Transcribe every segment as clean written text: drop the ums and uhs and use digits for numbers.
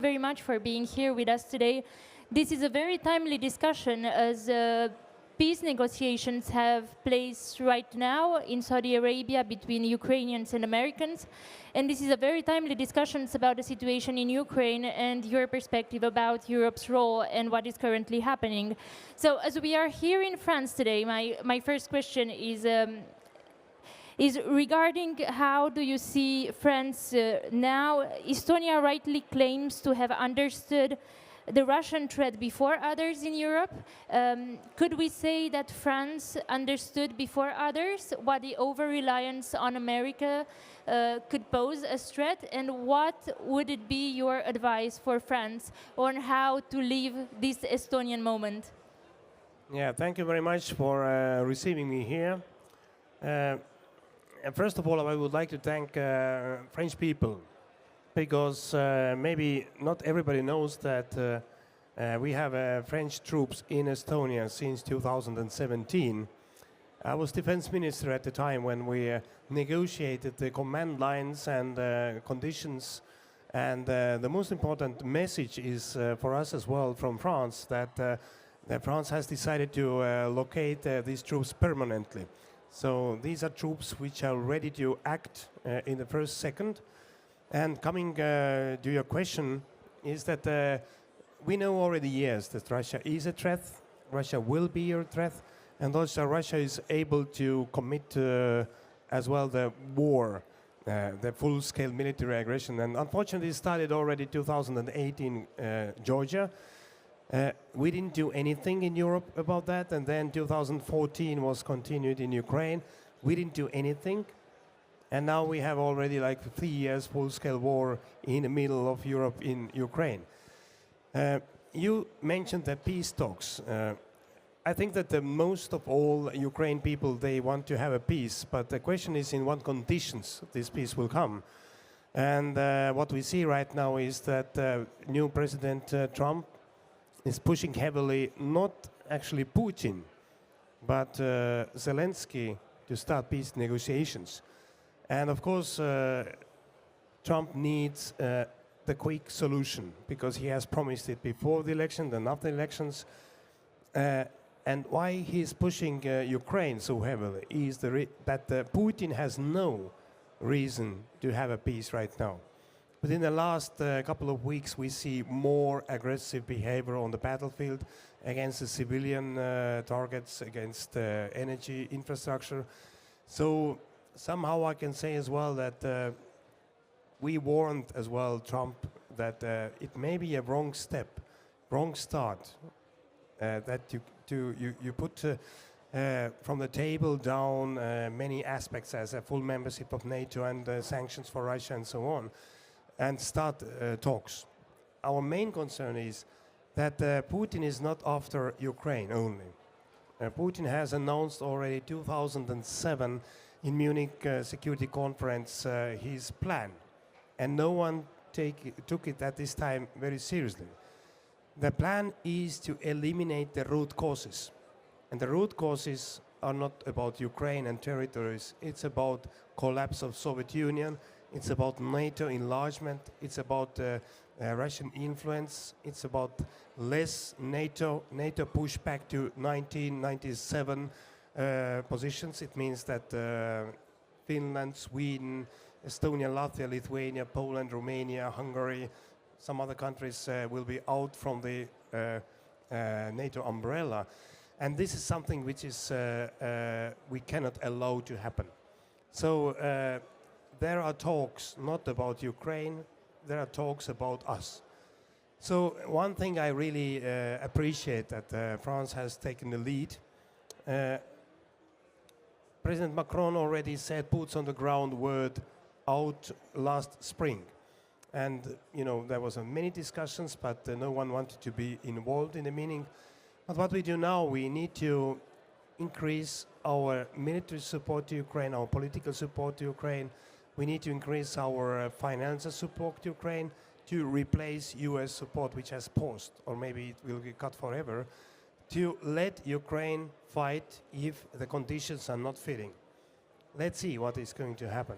Very much for being here with us today. This is a very timely discussion as peace negotiations have place right now in Saudi Arabia between Ukrainians and Americans. And this is a very timely discussion about the situation in Ukraine and your perspective about Europe's role and what is currently happening. So as we are here in France today, my first question is regarding how do you see France now? Estonia rightly claims to have understood the Russian threat before others in Europe. Could we say that France understood before others what the over-reliance on America could pose as threat? And what would it be your advice for France on how to leave this Estonian moment? Yeah, thank you very much for receiving me here. First of all, I would like to thank French people, because maybe not everybody knows that we have French troops in Estonia since 2017. I was defense minister at the time when we negotiated the command lines and conditions. And the most important message is for us as well from France that France has decided to locate these troops permanently. So these are troops which are ready to act in the first second. And coming to your question is that we know already years that Russia is a threat, Russia will be a threat, and also Russia is able to commit as well the war, the full-scale military aggression. And unfortunately it started already 2008 in Georgia. We didn't do anything in Europe about that, and then 2014 was continued in Ukraine. We didn't do anything, and now we have already like 3 years full-scale war in the middle of Europe in Ukraine. You mentioned the peace talks. I think that the most of all Ukraine people, they want to have a peace, but the question is in what conditions this peace will come. And what we see right now is that new President Trump is pushing heavily, not actually Putin, but Zelensky to start peace negotiations. And of course, Trump needs the quick solution because he has promised it before the election and after elections. And why he's pushing Ukraine so heavily is that Putin has no reason to have a peace right now. But in the last couple of weeks, we see more aggressive behavior on the battlefield against the civilian targets, against energy infrastructure. So somehow I can say as well that we warned as well Trump that it may be a wrong step, wrong start, that you put from the table down many aspects as a full membership of NATO and sanctions for Russia and so on, and start talks. Our main concern is that Putin is not after Ukraine only. Putin has announced already 2007 in Munich Security Conference his plan, and no one took it at this time very seriously. The plan is to eliminate the root causes, and the root causes are not about Ukraine and territories. It's about collapse of Soviet Union. It's about NATO enlargement. It's about Russian influence. It's about less NATO pushback to 1997 positions. It means that Finland, Sweden, Estonia, Latvia, Lithuania, Poland, Romania, Hungary, some other countries will be out from the NATO umbrella. And this is something which is we cannot allow to happen. So there are talks not about Ukraine, there are talks about us. So one thing I really appreciate that France has taken the lead. President Macron already said boots on the ground word out last spring. And you know there was many discussions, but no one wanted to be involved in the meeting. But what we do now, we need to increase our military support to Ukraine, our political support to Ukraine. We need to increase our financial support to Ukraine to replace US support, which has paused, or maybe it will be cut forever, to let Ukraine fight if the conditions are not fitting. Let's see what is going to happen.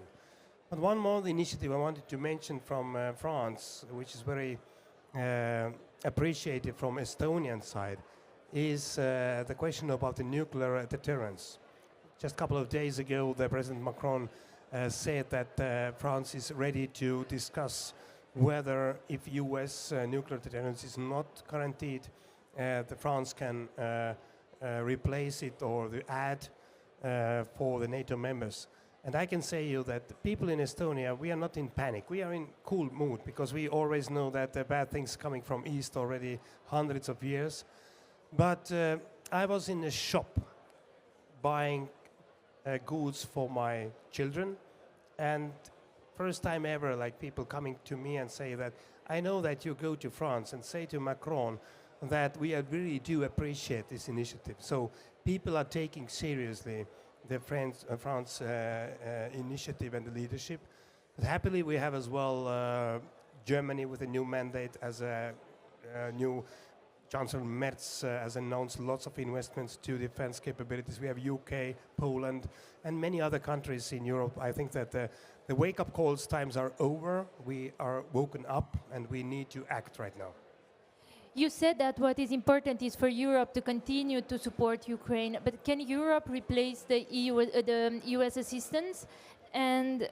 But one more initiative I wanted to mention from France, which is very appreciated from Estonian side is the question about the nuclear deterrence. Just a couple of days ago, the President Macron said that France is ready to discuss whether if US nuclear deterrence is not guaranteed, the France can replace it or add for the NATO members. And I can say you that the people in Estonia, we are not in panic. We are in cool mood because we always know that the bad things coming from East already hundreds of years. But I was in a shop buying goods for my children, and first time ever, like people coming to me and say that, I know that you go to France and say to Macron that we really do appreciate this initiative. So people are taking seriously the France initiative and the leadership. But happily, we have as well Germany with a new mandate as a new Chancellor Merz has announced lots of investments to defense capabilities. We have UK, Poland, and many other countries in Europe. I think that the wake-up calls times are over. We are woken up, and we need to act right now. You said that what is important is for Europe to continue to support Ukraine, but can Europe replace the US assistance? And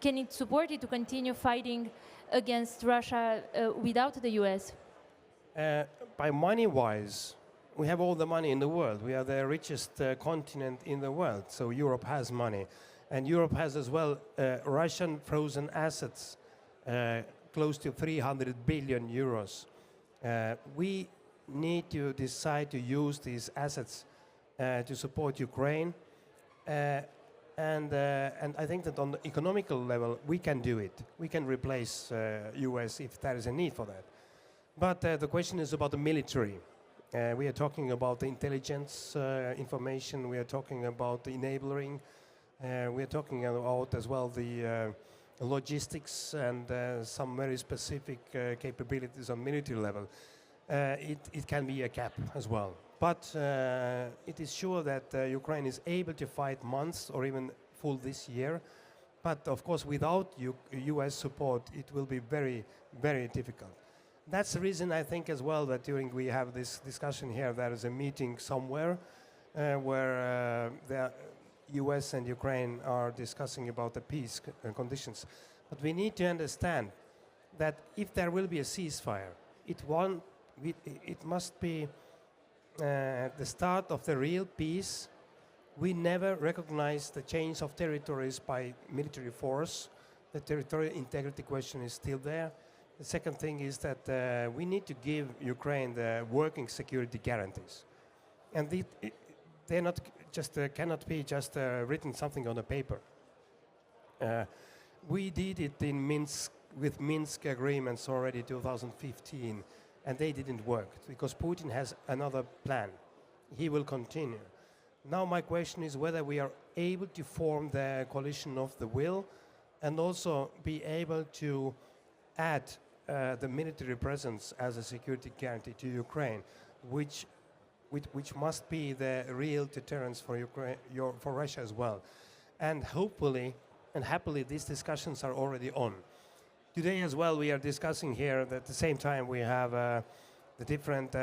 can it support it to continue fighting against Russia without the US? By money-wise, we have all the money in the world. We are the richest continent in the world, so Europe has money. And Europe has as well Russian frozen assets, close to 300 billion euros. We need to decide to use these assets to support Ukraine, and I think that on the economical level we can do it. We can replace US if there is a need for that. But the question is about the military. We are talking about the intelligence information. We are talking about the enabling. We are talking about as well the logistics and some very specific capabilities on military level. It can be a cap as well. But it is sure that Ukraine is able to fight months or even full this year. But of course, without US support, it will be very, very difficult. That's the reason I think as well that during we have this discussion here, there is a meeting somewhere where the US and Ukraine are discussing about the peace conditions. But we need to understand that if there will be a ceasefire, it must be the start of the real peace. We never recognize the change of territories by military force. The territorial integrity question is still there. The second thing is that we need to give Ukraine the working security guarantees. And they're not just cannot be just written something on a paper. We did it in Minsk with Minsk agreements already 2015, and they didn't work because Putin has another plan. He will continue. Now my question is whether we are able to form the coalition of the will and also be able to add the military presence as a security guarantee to Ukraine, which must be the real deterrence for Ukraine, for Russia as well. And hopefully and happily these discussions are already on. Today as well we are discussing here that at the same time we have the different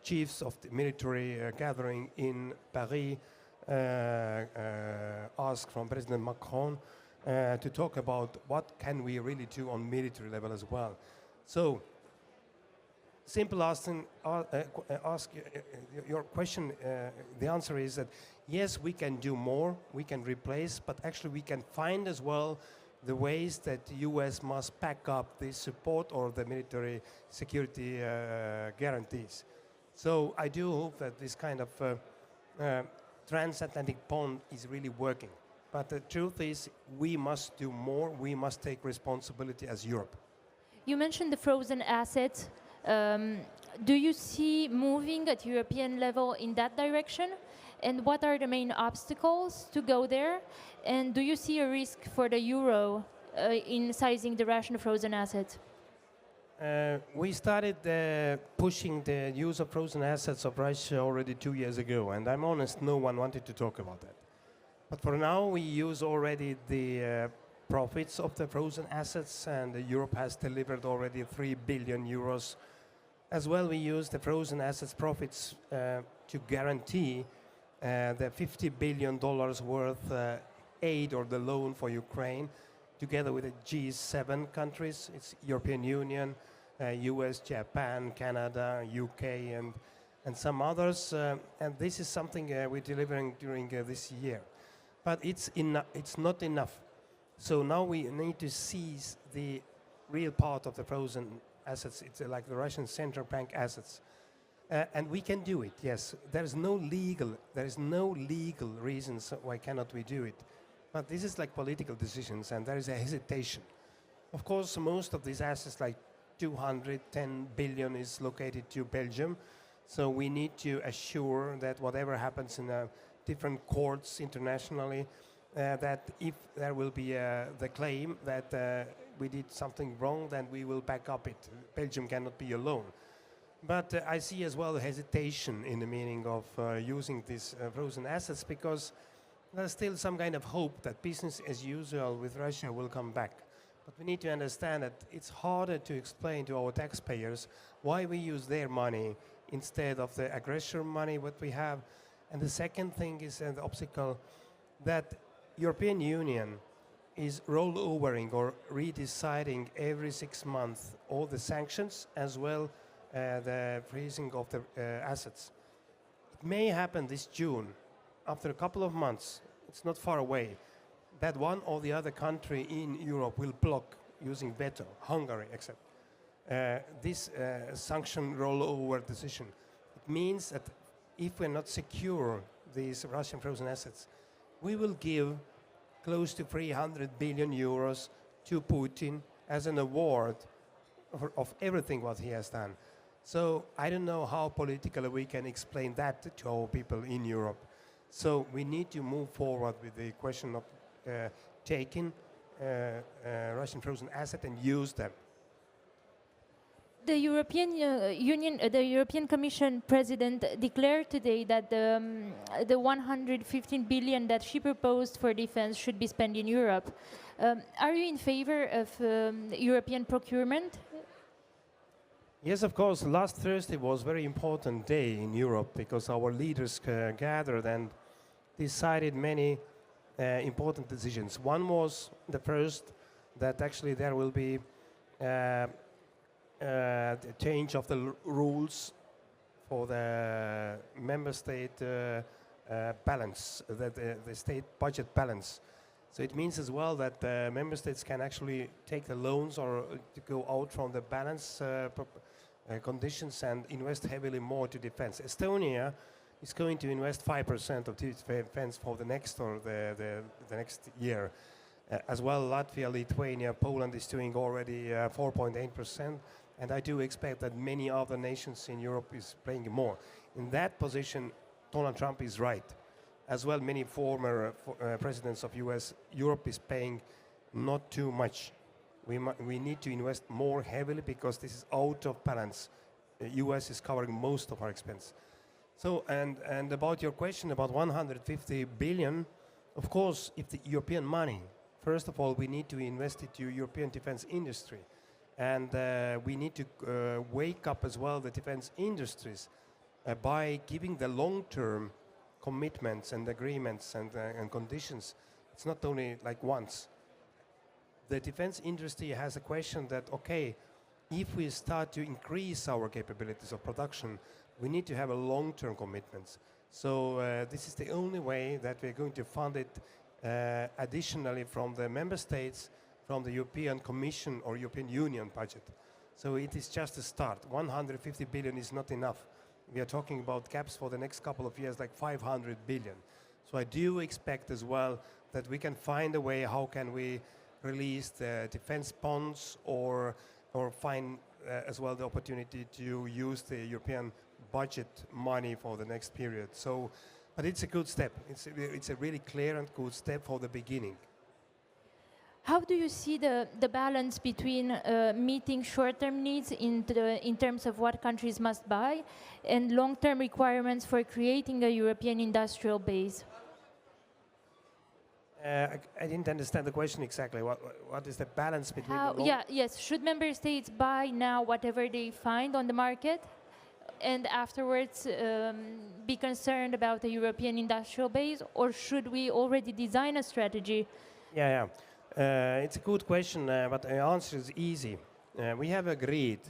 chiefs of the military gathering in Paris asked from President Macron to talk about what can we really do on military level as well. So, simple ask your question, the answer is that yes, we can do more, we can replace, but actually we can find as well the ways that the US must back up the support or the military security guarantees. So I do hope that this kind of transatlantic bond is really working. But the truth is, we must do more. We must take responsibility as Europe. You mentioned the frozen assets. Do you see moving at European level in that direction? And what are the main obstacles to go there? And do you see a risk for the euro in sizing the Russian frozen assets? We started pushing the use of frozen assets of Russia already 2 years ago. And I'm honest, no one wanted to talk about that. But for now, we use already the profits of the frozen assets, and Europe has delivered already 3 billion euros. As well, we use the frozen assets profits to guarantee the $50 billion worth aid or the loan for Ukraine, together with the G7 countries. It's European Union, US, Japan, Canada, UK, and some others. And this is something we're delivering during this year. But it's not enough. So now we need to seize the real part of the frozen assets. It's like the Russian central bank assets. And we can do it, yes. There is no legal reasons why cannot we do it. But this is like political decisions, and there is a hesitation. Of course, most of these assets, like 210 billion, is located to Belgium. So we need to assure that whatever happens in different courts internationally, that if there will be the claim that we did something wrong, then we will back up it. Belgium cannot be alone. But I see as well hesitation in the meaning of using these frozen assets, because there's still some kind of hope that business as usual with Russia will come back. But we need to understand that it's harder to explain to our taxpayers why we use their money instead of the aggressor money what we have. And the second thing is the obstacle that European Union is rollovering or redeciding every 6 months all the sanctions, as well the freezing of the assets. It may happen this June, after a couple of months, it's not far away, that one or the other country in Europe will block using veto, Hungary except, this sanction rollover decision. It means that if we're not secure these Russian frozen assets, we will give close to 300 billion euros to Putin as an award of everything what he has done. So I don't know how politically we can explain that to our people in Europe. So we need to move forward with the question of taking Russian frozen assets and use them. The European Union, the European Commission President declared today that the 115 billion that she proposed for defense should be spent in Europe. Are you in favor of European procurement? Yes, of course. Last Thursday was a very important day in Europe because our leaders gathered and decided many important decisions. One was the first, that actually there will be the change of the rules for the member state balance, the state budget balance. So it means as well that member states can actually take the loans or to go out from the balance conditions and invest heavily more to defense. Estonia is going to invest 5% of defense for the next or the next year. As well, Latvia, Lithuania, Poland is doing already 4.8%, and I do expect that many other nations in Europe is paying more. In that position, Donald Trump is right. As well, many former presidents of Europe is paying not too much. We need to invest more heavily because this is out of balance. The US is covering most of our expense. So, and about your question about 150 billion, of course, if the European money, first of all, we need to invest it to European defense industry. And we need to wake up as well the defense industries by giving the long-term commitments and agreements and conditions. It's not only like once. The defense industry has a question that, okay, if we start to increase our capabilities of production, we need to have a long-term commitments. So this is the only way that we're going to fund it additionally from the member states, from the European Commission or European Union budget. So it is just a start. 150 billion is not enough. We are talking about gaps for the next couple of years, like 500 billion. So I do expect as well that we can find a way how can we release the defense bonds or find as well the opportunity to use the European budget money for the next period. So, but it's a good step. It's a really clear and good step for the beginning. How do you see the balance between meeting short-term needs in terms of what countries must buy and long-term requirements for creating a European industrial base? I didn't understand the question exactly. What is the balance between How, the long- yeah, yes, should member states buy now whatever they find on the market and afterwards be concerned about the European industrial base, or should we already design a strategy? Yeah, it's a good question, but the answer is easy. We have agreed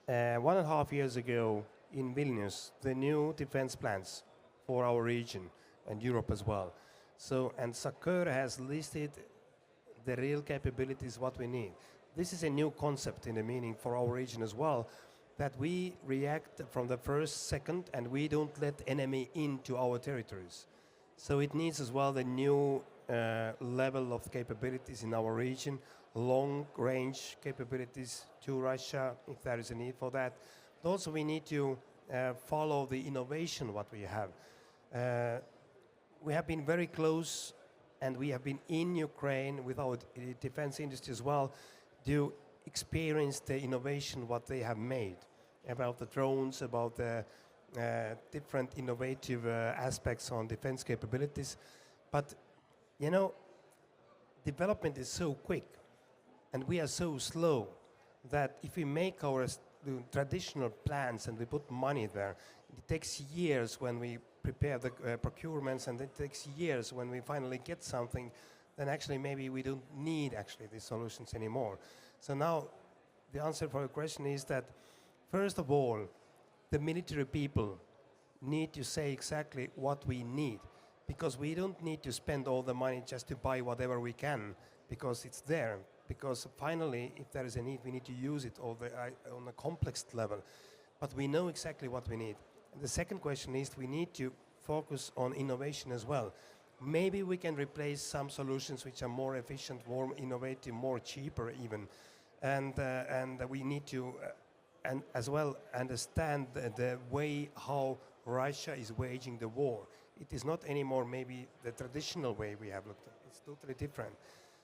1.5 years ago in Vilnius the new defense plans for our region and Europe as well. So, and Tsahkna has listed the real capabilities what we need. This is a new concept in the meaning for our region as well, that we react from the first second and we don't let enemy into our territories. So it needs as well the new level of capabilities in our region, long-range capabilities to Russia, if there is a need for that. Also, we need to follow the innovation what we have. We have been very close, and we have been in Ukraine with our defense industry as well, to experience the innovation what they have made about the drones, about the different innovative aspects on defense capabilities. But you know, development is so quick and we are so slow that if we make our traditional plans and we put money there, it takes years when we prepare the procurements, and it takes years when we finally get something, then actually maybe we don't need actually these solutions anymore. So now the answer for your question is that first of all, the military people need to say exactly what we need, because we don't need to spend all the money just to buy whatever we can, because it's there. Because finally, if there is a need, we need to use it on a complex level. But we know exactly what we need. And the second question is we need to focus on innovation as well. Maybe we can replace some solutions which are more efficient, more innovative, more cheaper even. And we need to and as well understand the way how Russia is waging the war. It is not anymore maybe the traditional way we have looked at it. It's totally different.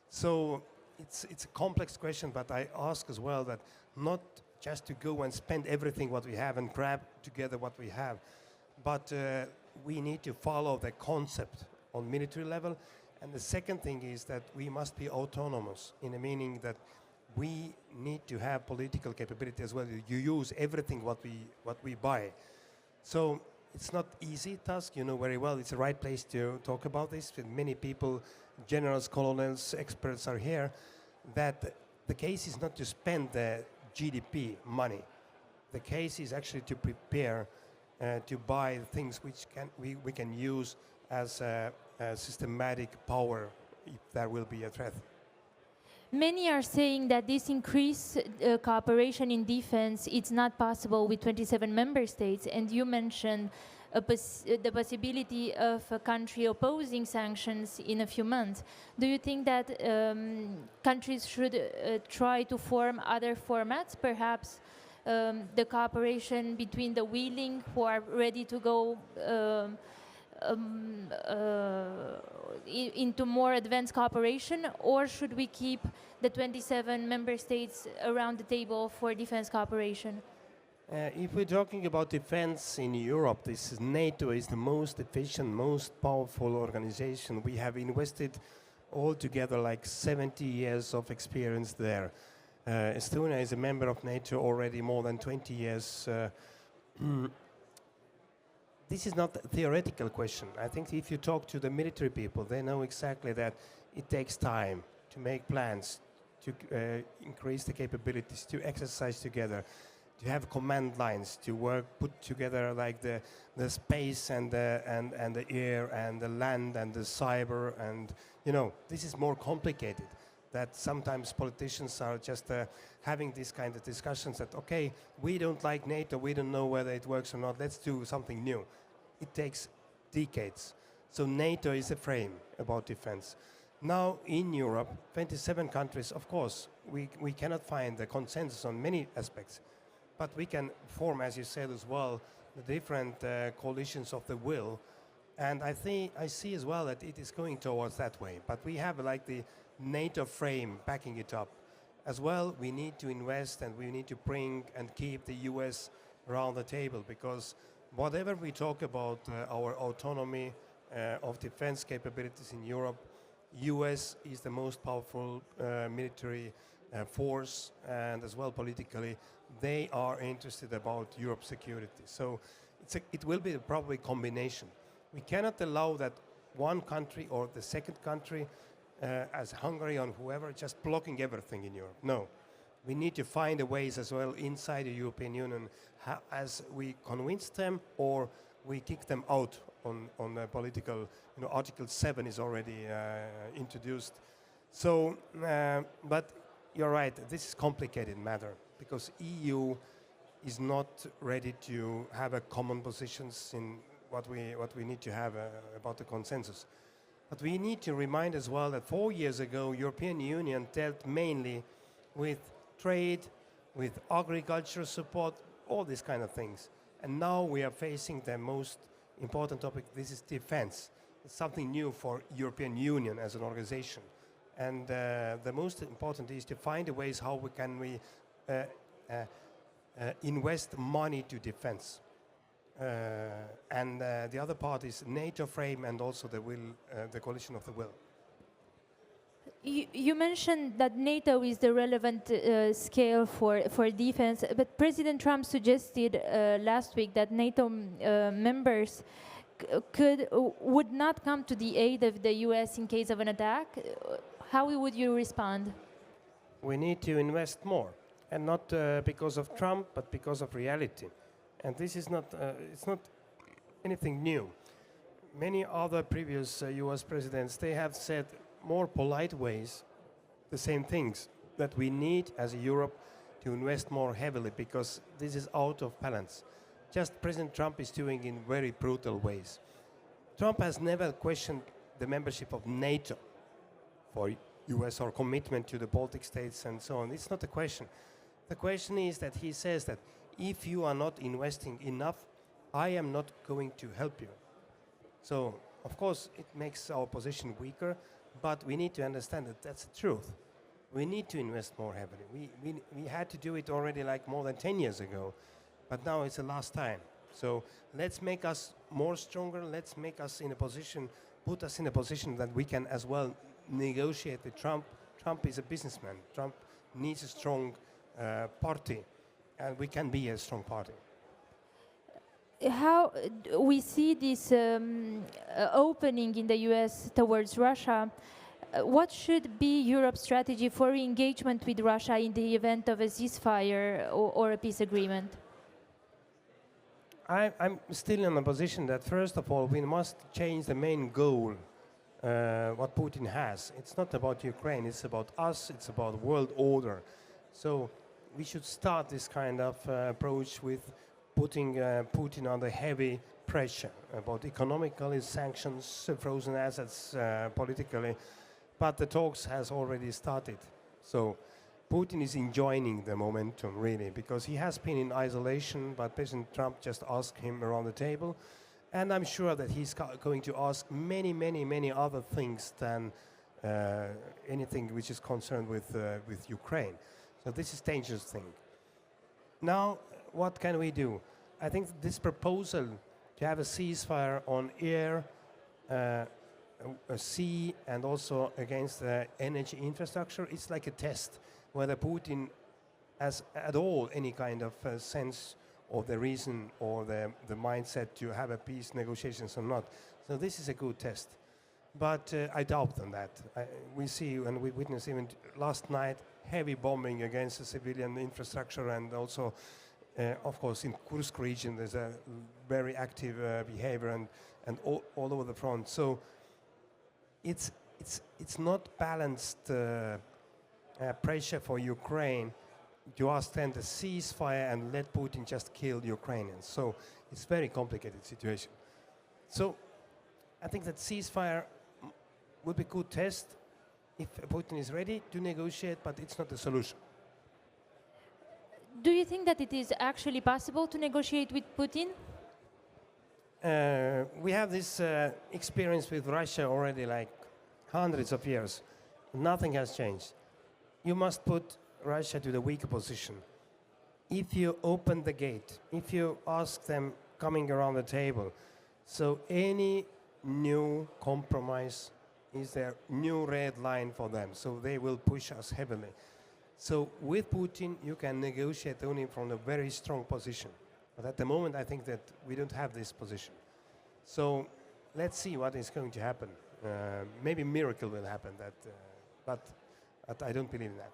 So it's a complex question, but I ask as well that not just to go and spend everything what we have and grab together what we have, but we need to follow the concept on military level. And the second thing is that we must be autonomous, in the meaning that we need to have political capability as well. You use everything what we buy. So it's not easy task, you know very well. It's the right place to talk about this. Many people, generals, colonels, experts are here. That the case is not to spend the GDP money. The case is actually to prepare to buy things which we can use as a systematic power if there will be a threat. Many are saying that this increased cooperation in defense, it's not possible with 27 member states. And you mentioned the possibility of a country opposing sanctions in a few months. Do you think that countries should try to form other formats, perhaps the cooperation between the willing who are ready to go into more advanced cooperation, or should we keep the 27 member states around the table for defense cooperation? If we're talking about defense in Europe, NATO is the most efficient, most powerful organization. We have invested altogether like 70 years of experience there. Estonia is a member of NATO already more than 20 years. This is not a theoretical question. I think if you talk to the military people, they know exactly that it takes time to make plans, to increase the capabilities, to exercise together, to have command lines, to work, put together like the space and the air and the land and the cyber, and you know, this is more complicated. That sometimes politicians are just having these kind of discussions that, okay, we don't like NATO, we don't know whether it works or not, let's do something new. It takes decades. So NATO is a frame about defense. Now in Europe, 27 countries, of course, we cannot find the consensus on many aspects, but we can form, as you said as well, the different coalitions of the will. And I see as well that it is going towards that way. But we have like the NATO frame backing it up. As well, we need to invest and we need to bring and keep the US around the table, because whatever we talk about our autonomy of defense capabilities in Europe, US is the most powerful military force, and as well politically, they are interested about Europe's security. So it will be probably a combination. We cannot allow that one country or the second country, as Hungary or whoever, just blocking everything in Europe. No. We need to find a ways as well inside the European Union as we convince them or we kick them out on the political, Article 7 is already introduced. So, but you're right, this is complicated matter because EU is not ready to have a common positions in what we need to have about the consensus. But we need to remind as well that 4 years ago, European Union dealt mainly with trade, with agricultural support, all these kind of things. And now we are facing the most important topic. This is defense. It's something new for European Union as an organization. And the most important is to find a ways how we can invest money to defense. And the other part is NATO frame and also the will, the coalition of the will. You mentioned that NATO is the relevant scale for defense, but President Trump suggested last week that NATO members would not come to the aid of the US in case of an attack. How would you respond? We need to invest more, and not because of Trump, but because of reality. And this is not, it's not anything new. Many other previous US presidents, they have said more polite ways the same things, that we need as Europe to invest more heavily because this is out of balance. Just President Trump is doing in very brutal ways. Trump has never questioned the membership of NATO for US or commitment to the Baltic states and so on. It's not a question. The question is that he says that if you are not investing enough, I am not going to help you. So, of course, it makes our position weaker, but we need to understand that that's the truth. We need to invest more heavily. We had to do it already like more than 10 years ago, but now it's the last time. So let's make us more stronger. Let's make us in a position, put us in a position that we can as well negotiate with Trump. Trump is a businessman. Trump needs a strong party, and we can be a strong party. How we see this opening in the US towards Russia, what should be Europe's strategy for engagement with Russia in the event of a ceasefire or a peace agreement? I'm still in a position that, first of all, we must change the main goal, what Putin has. It's not about Ukraine, it's about us, it's about world order. So we should start this kind of approach with putting Putin under heavy pressure about economically sanctions, frozen assets, politically. But the talks has already started. So Putin is enjoying the momentum, really, because he has been in isolation, but President Trump just asked him around the table. And I'm sure that he's going to ask many, many, many other things than anything which is concerned with Ukraine. So this is a dangerous thing. Now, what can we do? I think this proposal to have a ceasefire on air, sea, and also against the energy infrastructure, it's like a test whether Putin has at all any kind of sense or the reason or the mindset to have a peace negotiations or not. So this is a good test. But I doubt on that. We see and we witnessed even last night heavy bombing against the civilian infrastructure, and also, of course, in Kursk region there's a very active behavior and all over the front. So it's not balanced pressure for Ukraine to ask them to ceasefire and let Putin just kill the Ukrainians. So it's a very complicated situation. So I think that ceasefire would be a good test if Putin is ready to negotiate, but it's not the solution. Do you think that it is actually possible to negotiate with Putin? We have this experience with Russia already like hundreds of years. Nothing has changed. You must put Russia to the weaker position. If you open the gate, if you ask them coming around the table, so any new compromise is a new red line for them. So they will push us heavily. So with Putin, you can negotiate only from a very strong position. But at the moment, I think that we don't have this position. So let's see what is going to happen. Maybe a miracle will happen, but I don't believe in that.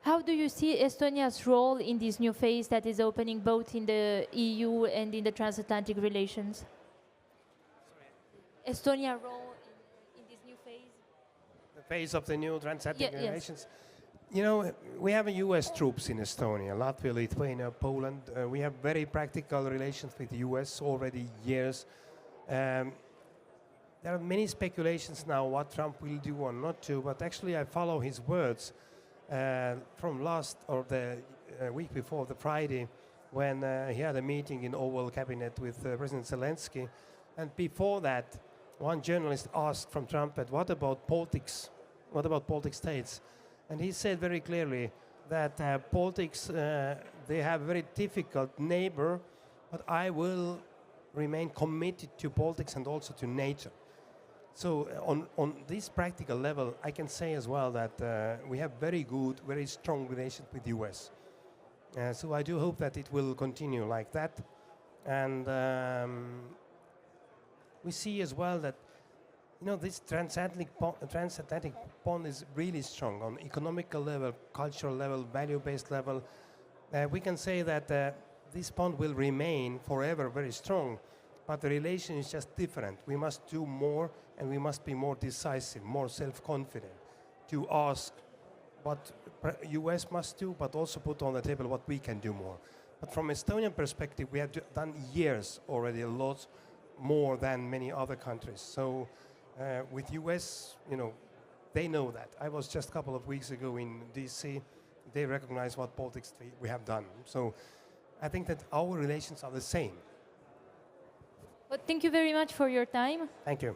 How do you see Estonia's role in this new phase that is opening both in the EU and in the transatlantic relations? Estonia role in this new phase? The phase of the new transatlantic Yes. relations. You know, we have US troops in Estonia, Latvia, Lithuania, Poland. We have very practical relations with the US already years. There are many speculations now what Trump will do or not do, but actually I follow his words from last or the week before, the Friday, when he had a meeting in Oval Cabinet with President Zelensky. And before that, one journalist asked from Trump, what about Baltics? What about Baltic states? And he said very clearly that Baltics, they have a very difficult neighbor, but I will remain committed to Baltics and also to NATO. So on this practical level, I can say as well that we have very good, very strong relations with the US. So I do hope that it will continue like that. And we see as well that this transatlantic bond is really strong on economical level, cultural level, value-based level. We can say that this bond will remain forever very strong, but the relation is just different. We must do more, and we must be more decisive, more self-confident to ask what US must do, but also put on the table what we can do more. But from Estonian perspective, we have done years already, a lot more than many other countries. So with US, they know that. I was just a couple of weeks ago in DC. They recognize what Baltics we have done. So I think that our relations are the same. Well, thank you very much for your time. Thank you.